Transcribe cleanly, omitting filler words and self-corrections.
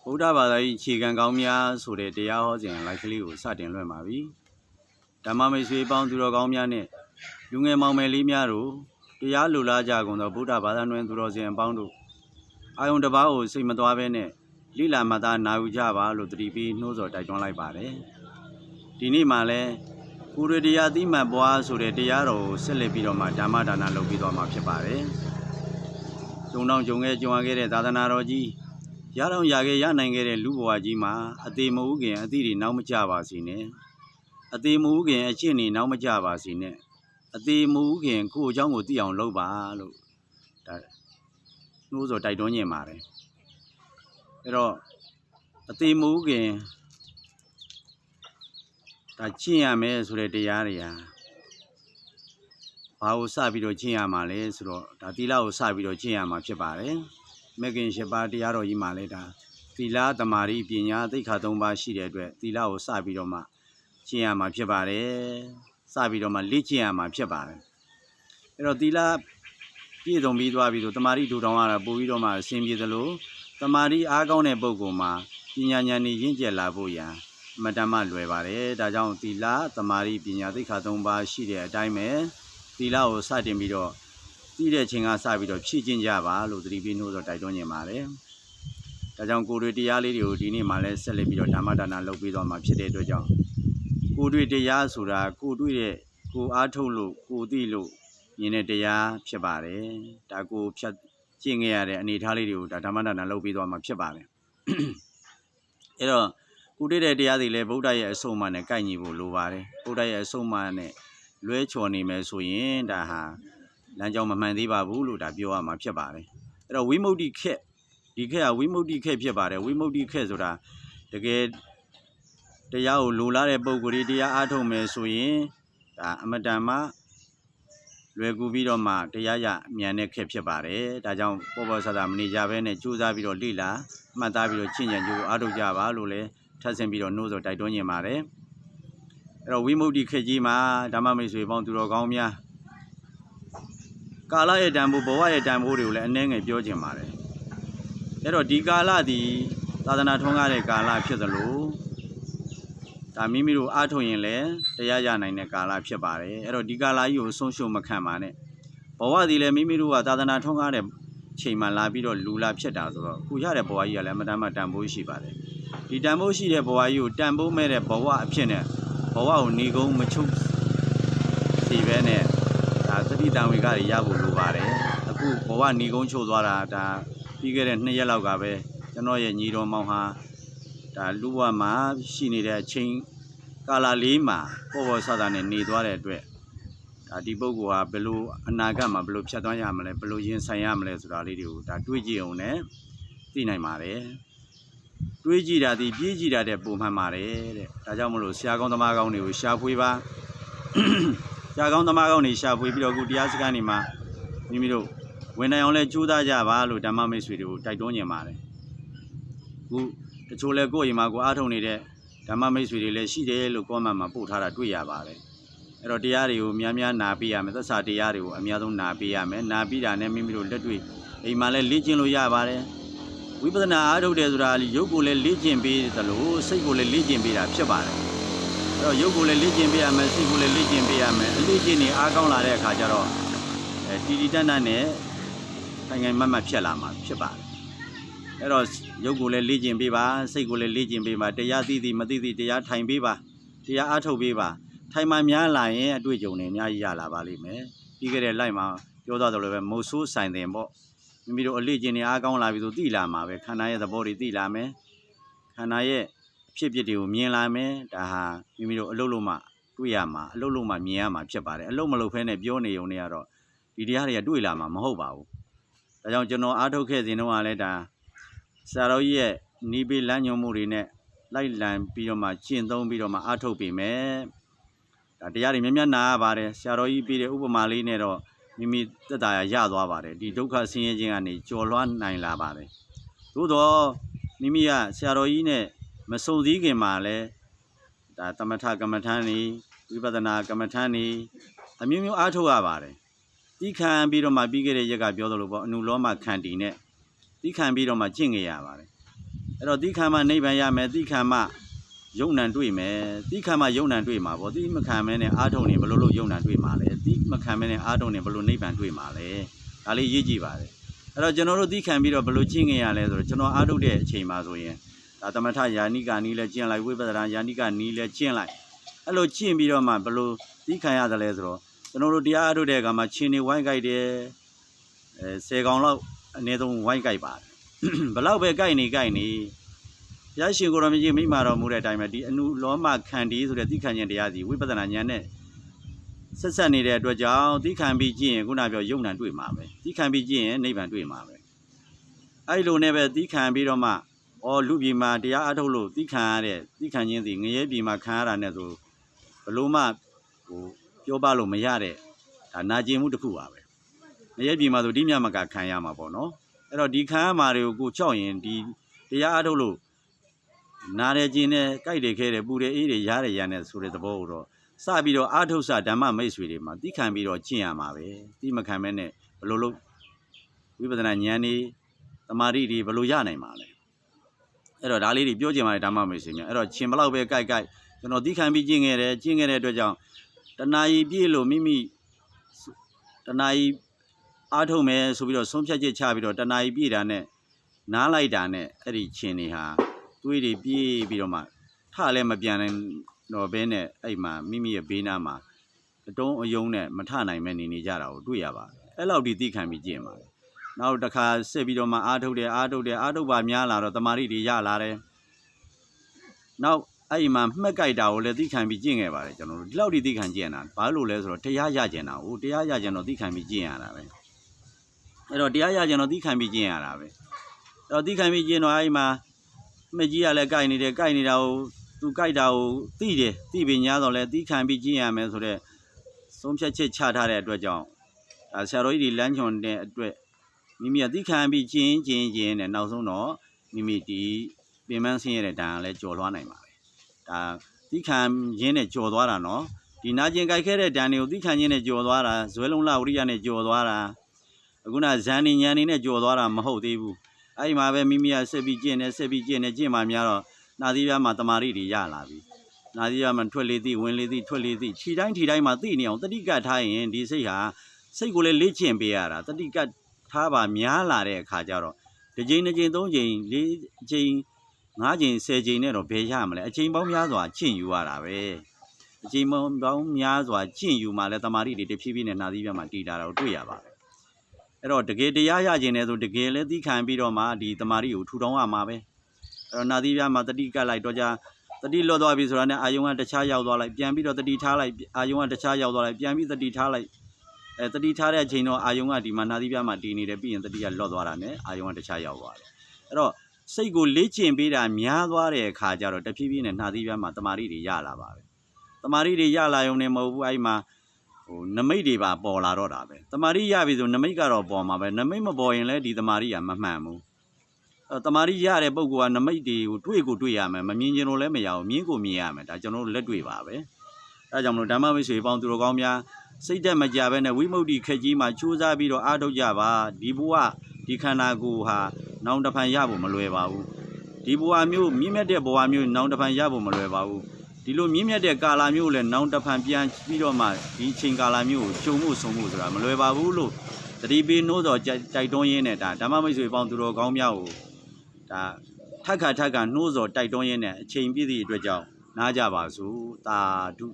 ဗုဒ္ဓဘာသာ၏ခြေခံကောင်းများဆိုတဲ့တရားဟောစဉ်လိုက်ကလေးကိုစတင်လွှင့်ပါပြီ။ဓမ္မမိတ်ဆွေပေါင်းသူတော်ကောင်းများနဲ့လူငယ်မောင်မယ်လေးများတို့တရားလူလားကြကုန်သောဗုဒ္ဓဘာသာတွင်သူတော်စင်အပေါင်းတို့အာယုန်တစ်ပါးကိုစိတ်မသွားဘဲနဲ့လိလာမသားနာယူကြပါလို့တတိပြီးနှိုးဆော်တိုက်တွန်းလိုက်ပါတယ်။ဒီနေ့မှလည်းကိုယ်ရတရားသိမှတ်ပွားဆိုတဲ့တရားတော်ကိုဆက်လက်ပြီးတော့မှဓမ္မဒါနလုပ်ပြီးတော့မှဖြစ်ပါတယ်။ဂျုံတောင်ဂျုံငယ်ကြုံရခဲ့တဲ့သာသနာတော်ကြီးရတော့ရခဲ့ရနိုင်ခဲ့တဲ့လူဘဝကြီးမှာအသေးမဟုတ်ခင်အသည့်တွေနောက်မကြပါစေနဲ့အသေးမဟုတ်ခင်အကျင့်တွေနောက်မကြပါစေနဲ့အသေးမဟုတ်ခင်ကိုယ့်အကြောင်းကိုသိအောင်လုပ်ပါလို့ဒါနှိုးဆော်တိုက်တွန်းညင်ပါတယ်အဲ့တော့အသေးမဟုတ်ခင်ဒါကျင့်ရမယ်ဆိုတဲ့တရားတွေဟာဘာကိုစပြီးတော့ကျင့်ရမှာလဲဆိုတော့ဒါသီလကိုစပြီးတော့ကျင့်ရမှာဖြစ်ပါတယ်မဂ္ဂင်၈ပါးတရားတော်ကြီးမှာလည်းဒါသီလသမာဓိပညာသိက္ခာ၃ပါးရှိတဲ့အတွက်သီလကိုစပြီးတော့မှကျင့်ရမှာဖြစ်ပါတယ်စပြီးတော့မှလေ့ကျင့်ရမှာဖြစ်ပါတယ်အဲ့တော့သီလပြည့်စုံပြီးသွားပြီဆိုသမာဓိထူထောင်ရတာပို့ပြီးတော့မှအစဉ်ပြေသလိုသမာဓိအားကောင်းတဲ့ပုဂ္ဂိုလ်မှာပညာဉာဏ်ကြီးရင့်ကျက်လာဖို့ရန်အမတ္တမလွယ်ပါတယ်ဒါကြောင့်သီလသမာဓိပညာသိက္ခာ၃ပါးရှိတဲ့အတိုင်းပဲသီလကိုစတင်ပြီးတော့သိတဲ့ချိန်ကစပြီးတော့ဖြည့်ကျင့်ကြပါလို့သတိပေးနှိုးဆော်တိုက်တွန်းနေပါတယ်။ဒါကြောင့်ကိုယ်တွေ့တရားလေးတွေကိုဒီနေ့မှလည်းဆက်လက်ပြီးတော့ဓမ္မဒါနလုပ်ပြီးတော့မှဖြစ်တဲ့အတွက်ကြောင့်ကိုယ်တွေ့တရားဆိုတာကိုယ်တွေ့တဲ့ကိုယ်အားထုတ်လို့ကိုယ်သိလို့မြင်တဲ့တရားဖြစ်ပါတယ်။ဒါကိုဖြတ်ကျင့်ခဲ့ရတဲ့အနေအထားလေးတွေကိုဒါဓမ္မဒါနလုပ်ပြီးတော့မှဖြစ်ပါတယ်။အဲ့တော့ကိုယ်တွေ့တဲ့တရားတွေလည်းဗုဒ္ဓရဲ့အဆုံးအမနဲ့ကိုက်ညီဖို့လိုပါတယ်။ဗုဒ္ဓရဲ့အဆုံးအမနဲ့လွဲချော်နေမယ်ဆိုရင်ဒါဟာလမ်းကြောင်းမမှန်သေးပါဘူးလို့ဒါပြောရမှာဖြစ်ပါတယ်အဲ့တော့ဝိမု ക്തി ခက်ဒီခက်ကဝိမု ക്തി ခက်ဖြစ်ပါတယ်ဝိမု ക്തി ခက်ဆိုတာတကယ်တရားကိုလိုလားတဲ့ပုံကိုယ်ကြီးတရားအားထုတ်မယ်ဆိုရင်ဒါအမတန်မှလွယ်ကူပြီးတော့မှတရားရမြန်တဲ့ခက်ဖြစ်ပါတယ်ဒါကြောင့်ပေါ်ပေါ်ဆဆမနေကြဘဲနဲ့ကြိုးစားပြီးတော့လေ့လာမှတ်သားပြီးတော့ချင့်ကြံကြိုးအားထုတ်ကြပါလို့လည်းထပ်ဆင့်ပြီးတော့နှိုးဆော်တိုက်တွန်းနေပါတယ်အဲ့တော့ဝိမု ക്തി ခက်ကြီးမှာဓမ္မမိတ်ဆွေပေါင်းသူတော်ကောင်းများကာလရဲ့တန်ဖိုးဘဝရဲ့တန်ဖိုးတွေကိုလည်းအနည်းငယ်ပြောချင်ပါတယ်အဲ့တော့ဒီကာလသည်သာသနာထွန်းကားတဲ့ကာလဖြစ်သလိုဒါမိမိတို့အားထုတ်ရင်လည်းတရားရနိုင်တဲ့ကာလဖြစ်ပါတယ်အဲ့တော့ဒီကာလကြီးကိုဆုံးရှုံးမခံပါနဲ့ဘဝသည်လည်းမိမိတို့ကသာသနာထွန်းကားတဲ့ချိန်မှလာပြီးတော့လူလာဖြစ်တာဆိုတော့ခုရတဲ့ဘဝကြီးကလည်းအမှန်တမ်းတန်ဖိုးရှိပါတယ်ဒီတန်ဖိုးရှိတဲ့ဘဝကြီးကိုတန်ဖိုးမဲ့တဲ့ဘဝအဖြစ်နဲ့ဘဝကိုနေကုန်းမချုပ်စီပဲနဲ့ဒါသတိတံဝေကတွေရဖို့လိုပါတယ်အခုဘဝဏီကုန်းချို့သွားတာဒါပြီးခဲ့တဲ့2ရက်လောက်ကပဲကျွန်တော်ရဲ့ညီတော်မောင်ဟာဒါလူဘဝမှာရှိနေတဲ့အချိန်ကာလလေးမှာပေါ်ပေါ်ဆဆနဲ့နေသွားတဲ့အတွက်ဒါဒီပုဂ္ဂိုလ်ဟာဘယ်လိုအနာဂတ်မှာဘယ်လိုဖြတ်သွားရမလဲဘယ်လိုရင်ဆိုင်ရမလဲဆိုတာလေးတွေကိုဒါတွေးကြည့်အောင်နဲ့သိနိုင်ပါတယ်တွေးကြည့်တာဒီပြေးကြည့်တာတဲ့ပုံမှန်ပါတယ်တဲ့ဒါကြောင့်မလို့ဆရာကောင်းသမားကောင်းတွေကိုရှာဖွေပါဆရာကောင်းသမားကောင်းတွေရှာဖွေပြီးတော့အခုတရားစခန်းတွေမှာမိမိတို့ဝင်နိုင်အောင်လဲကြိုးစားကြပါလို့ဓမ္မမိတ်ဆွေတွေကိုတိုက်တွန်းနေပါတယ်အခုတချို့လဲကိုယ့်အိမ်မှာကိုအားထုတ်နေတဲ့ဓမ္မမိတ်ဆွေတွေလည်းရှိတယ်လို့ကောမန့်မှာပို့ထားတာတွေ့ရပါတယ်အဲ့တော့တရားတွေကိုများများနာပေးရမယ်သက်စာတရားတွေကိုအများဆုံးနာပေးရမယ်နာပြီးတာနဲ့မိမိတို့လက်တွေ့အိမ်မှာလဲလေ့ကျင့်လို့ရပါတယ်ဝိပဿနာအားထုတ်တယ်ဆိုတာရုပ်ကိုလည်းလေ့ကျင့်ပေးသလိုစိတ်ကိုလည်းလေ့ကျင့်ပေးတာဖြစ်ပါတယ်အဲ့တော့ရုပ်ကိုလည်းလေ့ကျင့်ပေးရမယ်စိတ်ကိုလည်းလေ့ကျင့်ပေးရမယ်အလေ့ကျင့်နေအားကောင်းလာတဲ့အခါကျတော့တီတီတန်းတန်းနဲ့တိုင်တိုင်မတ်မတ်ဖြစ်လာမှာဖြစ်ပါတယ်အဲ့တော့ရုပ်ကိုလည်းလေ့ကျင့်ပေးပါစိတ်ကိုလည်းလေ့ကျင့်ပေးပါတရားသိသိမသိသိတရားထိုင်ပေးပါတရားအားထုတ်ပေးပါထိုင်မှများလာရင်အတွေ့အကြုံတွေအများကြီးရလာပါလိမ့်မယ်ပြီးခဲ့တဲ့လိုက်မှာပြောသွားသလိုပဲမုတ်ဆိုးဆိုင်တယ်ပေါ့မိမိတို့အလေ့ကျင့်နေအားကောင်းလာပြီဆိုသိလာမှာပဲခန္ဓာရဲ့သဘောတွေသိလာမယ်ခန္ဓာရဲ့ဖြစ်ဖြစ်တွေကိုမြင်လာမယ်ဒါဟာမိမိတို့အလုပ်လို့မှတွေ့ရမှာအလုပ်လို့မှမြင်ရမှာဖြစ်ပါတယ်အလုပ်မလုပ်ဖဲနဲ့ပြောနေုံနဲ့ကတော့ဒီတရားတွေကတွေ့လာမှာမဟုတ်ပါဘူးဒါကြောင့်ကျွန်တော်အားထုတ်ခဲ့စဉ်တော့ကလည်းဒါဆရာတော်ကြီးရဲ့နီးပေးလမ်းညွှန်မှုတွေနဲ့လိုက်လံပြီးတော့မှကျင့်သုံးပြီးတော့မှအားထုတ်ပြီမယ်ဒါတရားတွေများများနာရပါတယ်ဆရာတော်ကြီးပြီးတဲ့ဥပမာလေးနဲ့တော့မိမိသက်သာရသွားပါတယ်ဒီဒုက္ခဆင်းရဲခြင်းကနေကျော်လွှားနိုင်လာပါတယ်သို့တော့မိမိကဆရာတော်ကြီးနဲ့မစုံစည်းခင်မှာလဲဒါသမထကမ္မထန်နေဝိပဿနာကမ္မထန်နေအမျိုးမျိုးအားထုတ်ရပါတယ်တိခံပြီးတော့မှပြီးခဲ့တဲ့ရက်ကပြောသလိုပေါ့အနုလောမခန္တီနဲ့တိခံပြီးတော့မှကျင့်ကြရပါတယ် အဲ့တော့တိခံမှနိဗ္ဗာန်ရမယ်တိခံမှယုံနံတွေ့မယ်တိခံမှယုံနံတွေ့မှာပေါ့တိမခံမဲနဲ့အားထုတ်နေဘလို့လို့ယုံနံတွေ့မှာလဲတိမခံမဲနဲ့အားထုတ်နေဘလို့နိဗ္ဗာန်တွေ့မှာလဲဒါလေးရေးကြည့်ပါတယ်အဲ့တော့ကျွန်တော်တို့တိခံပြီးတော့ဘလို့ကျင့်ငင်ရလဲဆိုတော့ကျွန်တော်အားထုတ်တဲ့အချိန်မှာဆိုရင်ဒါသမထယာနိကာနီးလဲကျင့်လိုက်ဝိပဿနာယာနိကာနီးလဲကျင့်လိုက်အဲ့လိုကျင့်ပြီးတော့မှဘလို့တိခံရတယ်လဲဆိုတော့ကျွန်တော်တို့တရားအားထုတ်တဲ့အခါမှာချင်းနေဝိုင်းကြိုက်တယ်10កောင်လောက်အနည်းဆုံးဝိုင်းကြိုက်ပါတယ်ဘလောက်ပဲကြိုက်နေဘုရားရှင်ကိုယ်တော်မြတ်ကြီးမိမာတော်မူတဲ့အတိုင်းပဲဒီအနုလောမခန္တီဆိုတဲ့သိခံခြင်းတရားစီဝိပဿနာဉာဏ်နဲ့ဆက်ဆက်နေတဲ့အတွက်ကြောင့်သိခံပြီးကြည့်ရင်ခုနပြောယုံနံတွေ့မှာပဲသိခံပြီးကြည့်ရင်နိဗ္ဗာန်တွေ့မှာပဲအဲ့လိုနဲ့ပဲသိခံပြီးတော့မှလူပြည်မှာတရားအထုတ်လို့သိခံရတဲ့သိခံခြင်းစီငရဲပြည်မှာခံရတာနဲ့ဆိုဘလို့မှပြောပါလို့မရတဲ့ဒါနာကျင်မှုတစ်ခုပါပဲငရဲပြည်မှာဆိုဒီမြတ်မကခံရမှာပေါ့နော်အဲ့တော့ဒီခံရမှာတွေကိုကြောက်ရင်ဒီတရားအထုတ်လို့နားရခြင်းနဲ့ကြိုက်တယ်ခဲတယ်ပူတယ်အေးတယ်ရားတယ်ရနဲ့ဆိုတဲ့သဘောကိုတော့စပြီးတော့အာထုတ်စဓမ္မမိတ်ဆွေတွေမှာသိခံပြီးတော့ကျင့်ရမှာပဲသိမခံမဲနဲ့ဘလို့လို့ဝိပဿနာဉာဏ်นี่တမာတိတွေဘလို့ရနိုင်မှာလဲအဲ့တော့ဒါလေးတွေပြောချင်ပါတယ်ဓမ္မမိတ်ဆွေများအဲ့တော့ရှင်ဘလောက်ပဲကြိုက်ကျွန်တော်သိခံပြီးကျင့်ခဲ့တဲ့အတွက်ကြောင့်တဏှာကြီးပြည့်လို့မိမိတဏှာကြီးအားထုတ်မယ်ဆိုပြီးတော့ဆုံးဖြတ်ချက်ချပြီးတော့တဏှာကြီးပြည့်တာနဲ့နားလိုက်တာနဲ့အဲ့ဒီရှင်တွေဟာတွေးတွေပြေးပြီးတော့မှထလည်းမပြန်နိုင်တော့ဘဲနဲ့အဲ့မှာမိမိရဲ့ဘေးနားမှာအတုံးအယုံနဲ့မထနိုင်မဲ့နေကြတာကိုတွေ့ရပါတယ်အဲ့လောက်ဒီသိခံပြီးကျင့်ပါတယ်နောက်တစ်ခါဆက်ပြီးတော့မှအားထုတ်ပါများလာတော့တမာတိတွေရလာတယ်နောက်အဲ့မှာမှက်ကြိုက်တာကိုလည်းသိခံပြီးကျင့်ခဲ့ပါတယ်ကျွန်တော်တို့ဒီလောက်ဒီသိခံကျင့်တာဘာလို့လဲဆိုတော့တရားရကျင်တာဟိုတရားရကျင်တော့သိခံပြီးကျင့်ရတာပဲအဲ့တော့တရားရကျင်တော့သိခံပြီးကျင့်ရတာပဲအဲ့တော့သိခံပြီးကျင့်တော့အဲ့မှာမကြီးကလည်းကြိုက်နေတာကိုသူကြိုက်တာကိုသိတယ်သိပြီးညာတော့လဲသိခံပြီးကျင့်ရမယ်ဆိုတော့ဆုံးဖြတ်ချက်ချထားတဲ့အတွက်ကြောင့်ဆရာတော်ကြီးလမ်းညွှန်တဲ့အတွက်မိမိကသိခံပြီးကျင့်နဲ့နောက်ဆုံးတော့မိမိဒီပင်မဆင်းရတဲ့ဓာတ်ကလည်းကြော်လွှားနိုင်ပါပဲဒါသိခံရင်းနဲ့ကြော်သွားတာနော်ဒီနာကျင်ကြိုက်ခဲ့တဲ့ဓာတ်တွေကိုသိခံရင်းနဲ့ကြော်သွားတာဇွဲလုံးလဝရိယနဲ့ကြော်သွားတာအခုနဇန်နေညာနေနဲ့ကြော်သွားတာမဟုတ်သေးဘူးအဲ့မှာပဲမိမိကဆက်ပြီးကျင့်နေကျင့်မှများတော့နာသီးပြားမှာတမာရီတွေရလာပြီနာသီးပြားမှာထွက်လေသည့်ဝင်လေသည့်ထွက်လေသည့်ခြိတိုင်းမှာသိနေအောင်တတိကတ်ထားရင်ဒီစိတ်ဟာစိတ်ကိုလည်းလေ့ကျင့်ပေးရတာတတိကတ်ထားပါများလာတဲ့အခါကျတော့တစ်ချိန်3ချိန်4ချိန်5ချိန်10ချိန်နဲ့တော့ဘယ်ရမလဲအချိန်ပေါင်းများစွာကျင့်ယူရတာပဲအချိန်ပေါင်းများစွာကျင့်ယူမှလည်းတမာရီတွေတဖြည်းဖြည်းနဲ့နာသီးပြားမှာတည်တာတော့တွေ့ရပါတယ်အဲ့တော့တကယ်တရားရခြင်းနဲ့ဆိုတကယ်လည်းသိခံပြီးတော့မှဒီတမာရီကိုထူထောင်ရမှာပဲအဲ့တော့နာသီးပြားမှာတတိကတ်လိုက်တော့ကြတတိလွတ်သွားပြီဆိုတာနဲ့အာယုံကတခြားရောက်သွားလိုက်ပြန်ပြီးတော့တတိထားလိုက်အာယုံကတခြားရောက်သွားလိုက်ပြန်ပြီးတတိထားလိုက်တတိထားတဲ့အချိန်တော့အာယုံကဒီမှာနာသီးပြားမှာတည်နေတယ်ပြီးရင်တတိကလွတ်သွားတာနဲ့အာယုံကတခြားရောက်သွားတယ်အဲ့တော့စိတ်ကိုလေ့ကျင့်ပေးတာများသွားတဲ့အခါကျတော့တဖြည်းဖြည်းနဲ့နာသီးပြားမှာတမာရီတွေရလာပါပဲတမာရီတွေရလာရုံနဲ့မဟုတ်ဘူးအဲ့မှာနမိတ်တွေပါပေါ်လာတော့တာပဲတမာရီရပြီဆိုနမိတ်ကတော့ပေါ်မှာပဲနမိတ်မပေါ်ရင်လည်းဒီတမာရီကမမှန်ဘူးတမာရီရတဲ့ပုဂ္ဂိုလ်ကနမိတ်တွေကိုတွေ့ရမယ်မမြင်ချင်လို့လည်းမရဘူးမြင်ကိုမြင်ရမယ်ဒါကျွန်တော်တို့လက်တွေ့ပါပဲအဲကြောင့်မလို့ဓမ္မမိတ်ဆွေပေါင်းသူတော်ကောင်းများစိတ်တက်မကြပဲနဲ့ဝိမု ക്തി ခက်ကြီးမှာကြိုးစားပြီးတော့အားထုတ်ကြပါဒီဘဝဒီခန္ဓာကိုယ်ဟာနောင်တဖန်ရဖို့မလွယ်ပါဘူးဒီဘဝမျိုးမြင့်မြတ်တဲ့ဘဝမျိုးနောင်တဖန်ရဖို့မလွယ်ပါဘူးဒီလိုမြင့်မြတ်တဲ့ကာလမျိုးလည်းနောင်တဖန်ပြန်ပြီးတော့မှဒီချိန်ကာလမျိုးကိုကြုံမှုဆုံမှုဆိုတာမလွယ်ပါဘူးလို့တတိပေးနှိုးတော်တိုက်တွန်းရင်းနဲ့ဒါဓမ္မမိတ်ဆွေပေါင်းသူတော်ကောင်းများကိုဒါထက်ခါနှိုးစော်တိုက်တွန်းရင်းနဲ့အချိန်ပြည့်သည့်အတွက်ကြောင့်နားကြပါစို့တာဓု